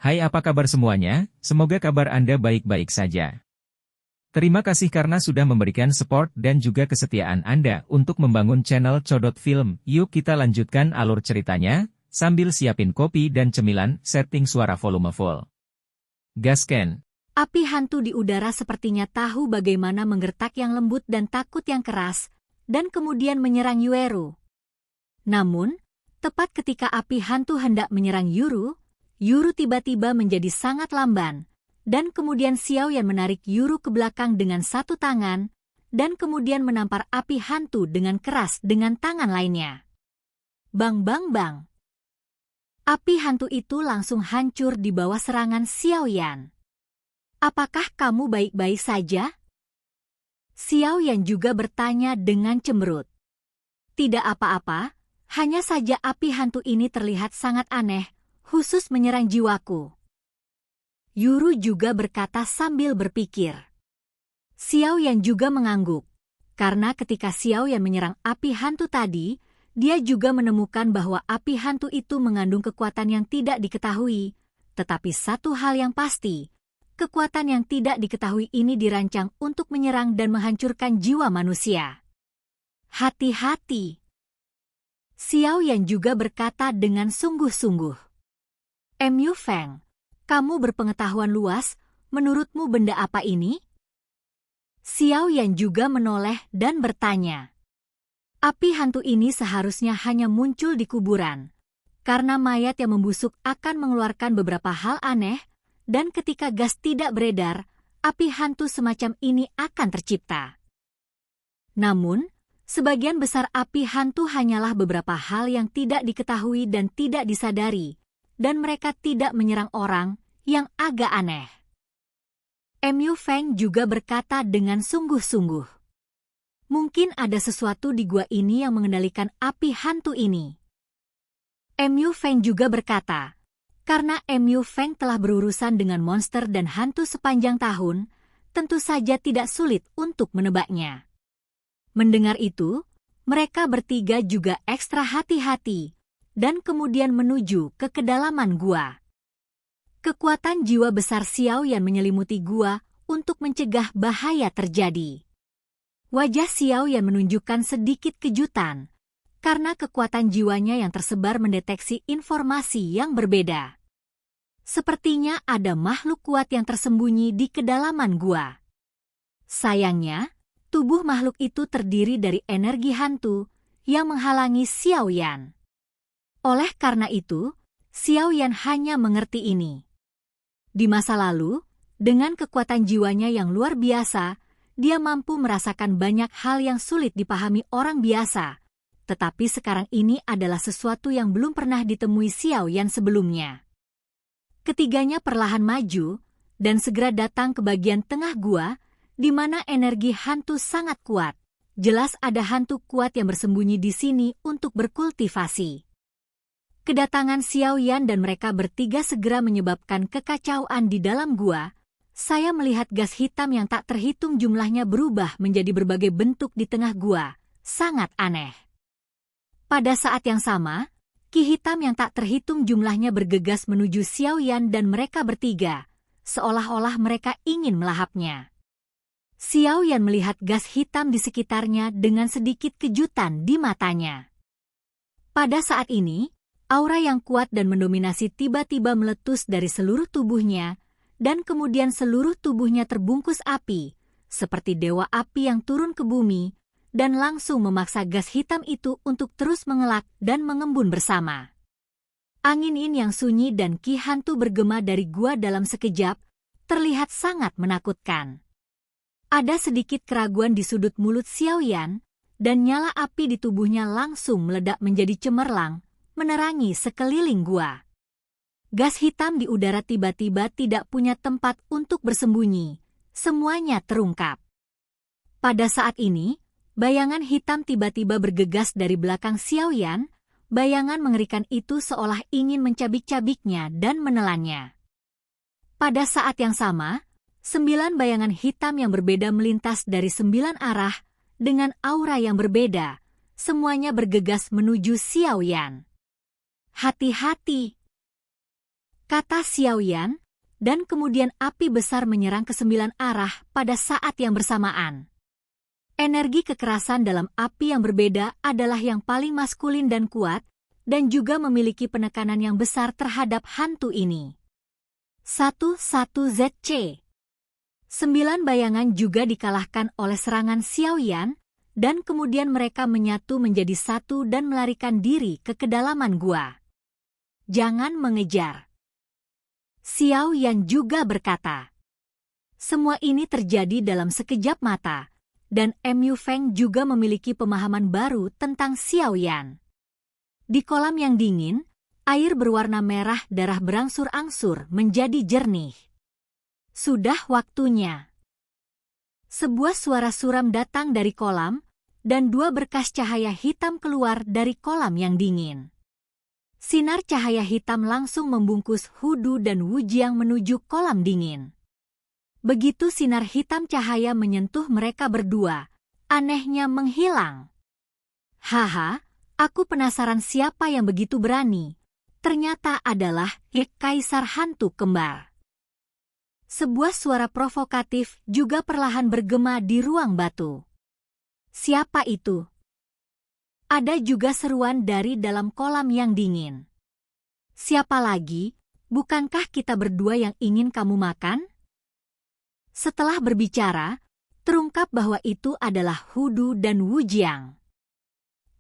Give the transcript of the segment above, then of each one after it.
Hai, apa kabar semuanya? Semoga kabar Anda baik-baik saja. Terima kasih karena sudah memberikan support dan juga kesetiaan Anda untuk membangun channel Codot Film. Yuk kita lanjutkan alur ceritanya, sambil siapin kopi dan cemilan, setting suara volume full. Gasken. Api hantu di udara sepertinya tahu bagaimana menggertak yang lembut dan takut yang keras, dan kemudian menyerang Yueru. Namun, tepat ketika api hantu hendak menyerang Yuru tiba-tiba menjadi sangat lamban, dan kemudian Xiao Yan menarik Yuru ke belakang dengan satu tangan, dan kemudian menampar api hantu dengan keras dengan tangan lainnya. Bang bang bang. Api hantu itu langsung hancur di bawah serangan Xiao Yan. Apakah kamu baik-baik saja? Xiao Yan juga bertanya dengan cemberut. Tidak apa-apa, hanya saja api hantu ini terlihat sangat aneh, khusus menyerang jiwaku. Yuru juga berkata sambil berpikir. Xiao Yan juga mengangguk, karena ketika Xiao Yan menyerang api hantu tadi, dia juga menemukan bahwa api hantu itu mengandung kekuatan yang tidak diketahui, tetapi satu hal yang pasti, kekuatan yang tidak diketahui ini dirancang untuk menyerang dan menghancurkan jiwa manusia. Hati-hati. Xiao Yan juga berkata dengan sungguh-sungguh. Mu Feng, kamu berpengetahuan luas, menurutmu benda apa ini? Xiao Yan juga menoleh dan bertanya. Api hantu ini seharusnya hanya muncul di kuburan, karena mayat yang membusuk akan mengeluarkan beberapa hal aneh, dan ketika gas tidak beredar, api hantu semacam ini akan tercipta. Namun, sebagian besar api hantu hanyalah beberapa hal yang tidak diketahui dan tidak disadari, dan mereka tidak menyerang orang, yang agak aneh. Mu Feng juga berkata dengan sungguh-sungguh. Mungkin ada sesuatu di gua ini yang mengendalikan api hantu ini. Mu Feng juga berkata, karena Mu Feng telah berurusan dengan monster dan hantu sepanjang tahun, tentu saja tidak sulit untuk menebaknya. Mendengar itu, mereka bertiga juga ekstra hati-hati, dan kemudian menuju ke kedalaman gua. Kekuatan jiwa besar Xiao Yan menyelimuti gua untuk mencegah bahaya terjadi. Wajah Xiao Yan menunjukkan sedikit kejutan, karena kekuatan jiwanya yang tersebar mendeteksi informasi yang berbeda. Sepertinya ada makhluk kuat yang tersembunyi di kedalaman gua. Sayangnya, tubuh makhluk itu terdiri dari energi hantu yang menghalangi Xiao Yan. Oleh karena itu, Xiao Yan hanya mengerti ini. Di masa lalu, dengan kekuatan jiwanya yang luar biasa, dia mampu merasakan banyak hal yang sulit dipahami orang biasa, tetapi sekarang ini adalah sesuatu yang belum pernah ditemui Xiao Yan sebelumnya. Ketiganya perlahan maju, dan segera datang ke bagian tengah gua, di mana energi hantu sangat kuat. Jelas ada hantu kuat yang bersembunyi di sini untuk berkultivasi. Kedatangan Xiao Yan dan mereka bertiga segera menyebabkan kekacauan di dalam gua. Saya melihat gas hitam yang tak terhitung jumlahnya berubah menjadi berbagai bentuk di tengah gua. Sangat aneh. Pada saat yang sama, ki hitam yang tak terhitung jumlahnya bergegas menuju Xiao Yan dan mereka bertiga, seolah-olah mereka ingin melahapnya. Xiao Yan melihat gas hitam di sekitarnya dengan sedikit kejutan di matanya. Pada saat ini, aura yang kuat dan mendominasi tiba-tiba meletus dari seluruh tubuhnya, dan kemudian seluruh tubuhnya terbungkus api, seperti dewa api yang turun ke bumi, dan langsung memaksa gas hitam itu untuk terus mengelak dan mengembun bersama. Angin yang sunyi dan ki hantu bergema dari gua dalam sekejap, terlihat sangat menakutkan. Ada sedikit keraguan di sudut mulut Xiao Yan, dan nyala api di tubuhnya langsung meledak menjadi cemerlang, menerangi sekeliling gua. Gas hitam di udara tiba-tiba tidak punya tempat untuk bersembunyi. Semuanya terungkap. Pada saat ini, bayangan hitam tiba-tiba bergegas dari belakang Xiao Yan. Bayangan mengerikan itu seolah ingin mencabik-cabiknya dan menelannya. Pada saat yang sama, 9 bayangan hitam yang berbeda melintas dari 9 arah dengan aura yang berbeda. Semuanya bergegas menuju Xiao Yan. Hati-hati. kata Xiaoyan, dan kemudian api besar menyerang ke 9 arah pada saat yang bersamaan. Energi kekerasan dalam api yang berbeda adalah yang paling maskulin dan kuat, dan juga memiliki penekanan yang besar terhadap hantu ini. 11ZC 9 bayangan juga dikalahkan oleh serangan Xiaoyan, dan kemudian mereka menyatu menjadi satu dan melarikan diri ke kedalaman gua. Jangan mengejar. Xiaoyan juga berkata. Semua ini terjadi dalam sekejap mata, dan Mu Feng juga memiliki pemahaman baru tentang Xiaoyan. Di kolam yang dingin, air berwarna merah darah berangsur-angsur menjadi jernih. Sudah waktunya. Sebuah suara suram datang dari kolam, dan 2 berkas cahaya hitam keluar dari kolam yang dingin. Sinar cahaya hitam langsung membungkus Hudu dan Wujiang menuju kolam dingin. Begitu sinar hitam cahaya menyentuh mereka berdua, anehnya menghilang. Haha, aku penasaran siapa yang begitu berani. Ternyata adalah Kaisar Hantu Kembar. Sebuah suara provokatif juga perlahan bergema di ruang batu. Siapa itu? Ada juga seruan dari dalam kolam yang dingin. Siapa lagi? Bukankah kita berdua yang ingin kamu makan? Setelah berbicara, terungkap bahwa itu adalah Hudu dan Wujiang.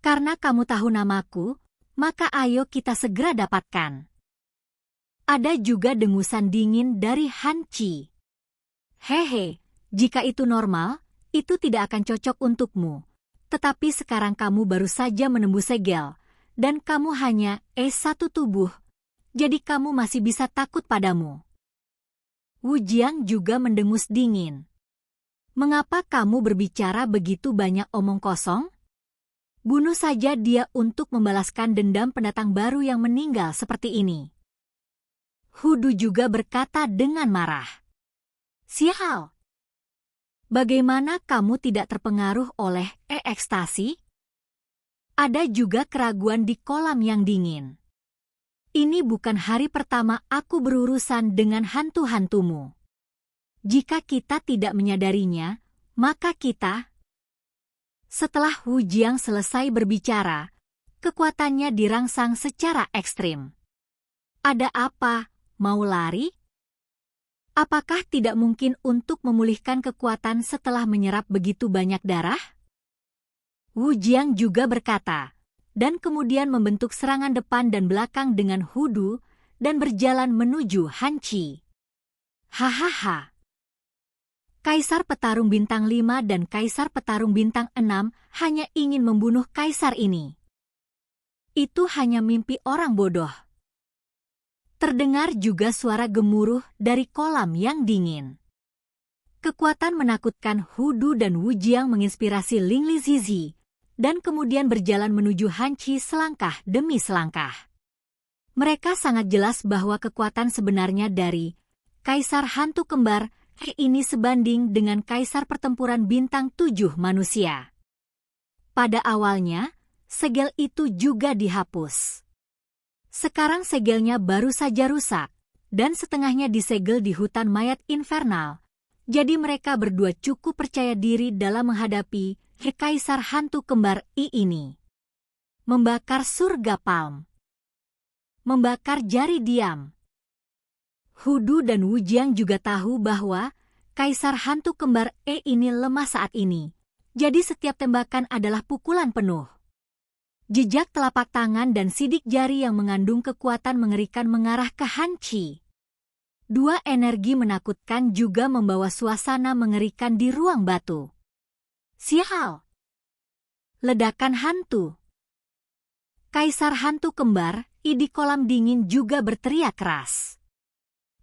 Karena kamu tahu namaku, maka ayo kita segera dapatkan. Ada juga dengusan dingin dari Han Qi. Hehe, jika itu normal, itu tidak akan cocok untukmu. Tetapi sekarang kamu baru saja menembus segel, dan kamu hanya S1 tubuh, jadi kamu masih bisa takut padamu. Wujiang juga mendengus dingin. Mengapa kamu berbicara begitu banyak omong kosong? Bunuh saja dia untuk membalaskan dendam pendatang baru yang meninggal seperti ini. Hudu juga berkata dengan marah. Sial! Bagaimana kamu tidak terpengaruh oleh ekstasi? Ada juga keraguan di kolam yang dingin. Ini bukan hari pertama aku berurusan dengan hantu-hantumu. Jika kita tidak menyadarinya, maka kita... Setelah Wujiang selesai berbicara, kekuatannya dirangsang secara ekstrim. Ada apa? Mau lari? Apakah tidak mungkin untuk memulihkan kekuatan setelah menyerap begitu banyak darah? Wujiang juga berkata, dan kemudian membentuk serangan depan dan belakang dengan Hudu dan berjalan menuju Han Qi. Hahaha. Kaisar Petarung Bintang 5 dan Kaisar Petarung Bintang 6 hanya ingin membunuh kaisar ini. Itu hanya mimpi orang bodoh. Terdengar juga suara gemuruh dari kolam yang dingin. Kekuatan menakutkan Hudu dan Wujiang menginspirasi Ling Li Zizi, dan kemudian berjalan menuju Han Qi selangkah demi selangkah. Mereka sangat jelas bahwa kekuatan sebenarnya dari Kaisar Hantu Kembar ini sebanding dengan Kaisar Pertempuran Bintang 7 manusia. Pada awalnya, segel itu juga dihapus. Sekarang segelnya baru saja rusak, dan setengahnya disegel di hutan mayat infernal. Jadi mereka berdua cukup percaya diri dalam menghadapi Kaisar Hantu Kembar ini. Membakar surga palm. Membakar jari diam. Hudu dan Wujiang juga tahu bahwa Kaisar Hantu Kembar ini lemah saat ini. Jadi setiap tembakan adalah pukulan penuh. Jejak telapak tangan dan sidik jari yang mengandung kekuatan mengerikan mengarah ke Han Qi. 2 energi menakutkan juga membawa suasana mengerikan di ruang batu. Sial! Ledakan hantu. Kaisar Hantu Kembar di kolam dingin juga berteriak keras.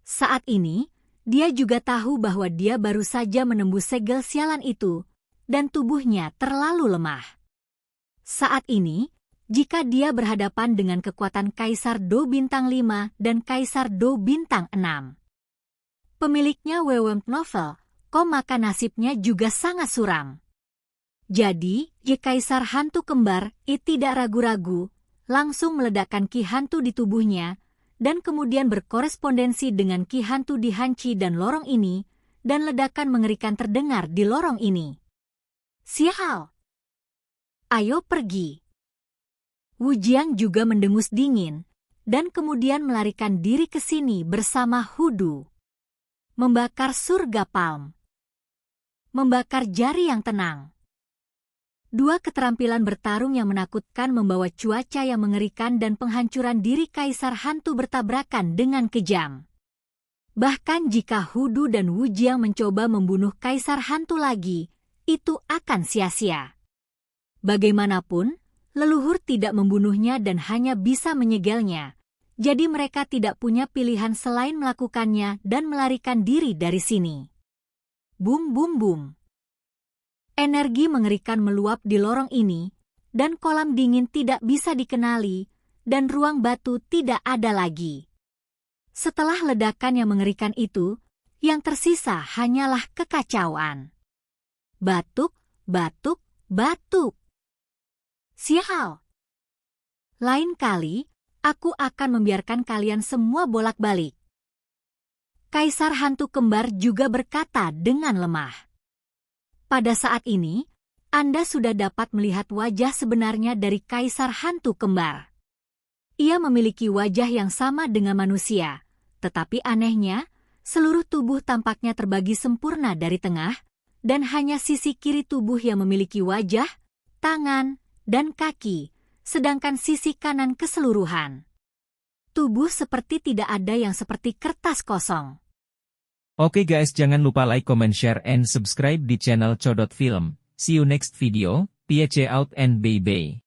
Saat ini, dia juga tahu bahwa dia baru saja menembus segel sialan itu, dan tubuhnya terlalu lemah. Saat ini, jika dia berhadapan dengan kekuatan Kaisar Do Bintang 5 dan Kaisar Do Bintang 6. Pemiliknya Wewemp Novel, maka nasibnya juga sangat suram. Jadi, Kaisar Hantu Kembar tidak ragu-ragu, langsung meledakkan ki hantu di tubuhnya, dan kemudian berkorespondensi dengan Ki Hantu di Hanci dan lorong ini, dan ledakan mengerikan terdengar di lorong ini. Sial! Ayo pergi. Wu Jiang juga mendengus dingin, dan kemudian melarikan diri ke sini bersama Hudu. Membakar surga palm. Membakar jari yang tenang. Dua keterampilan bertarung yang menakutkan membawa cuaca yang mengerikan dan penghancuran diri Kaisar Hantu bertabrakan dengan kejam. Bahkan jika Hudu dan Wu Jiang mencoba membunuh Kaisar Hantu lagi, itu akan sia-sia. Bagaimanapun, leluhur tidak membunuhnya dan hanya bisa menyegelnya, jadi mereka tidak punya pilihan selain melakukannya dan melarikan diri dari sini. Bum bum bum. Energi mengerikan meluap di lorong ini, dan kolam dingin tidak bisa dikenali, dan ruang batu tidak ada lagi. Setelah ledakan yang mengerikan itu, yang tersisa hanyalah kekacauan. Batuk, batuk, batuk. Sial! Lain kali, aku akan membiarkan kalian semua bolak-balik. Kaisar Hantu Kembar juga berkata dengan lemah. Pada saat ini, Anda sudah dapat melihat wajah sebenarnya dari Kaisar Hantu Kembar. Ia memiliki wajah yang sama dengan manusia, tetapi anehnya, seluruh tubuh tampaknya terbagi sempurna dari tengah, dan hanya sisi kiri tubuh yang memiliki wajah, tangan, dan kaki, sedangkan sisi kanan keseluruhan. Tubuh seperti tidak ada yang seperti kertas kosong. Oke guys, jangan lupa like, comment, share, and subscribe di channel Codot Film. See you next video, peace out and bye-bye.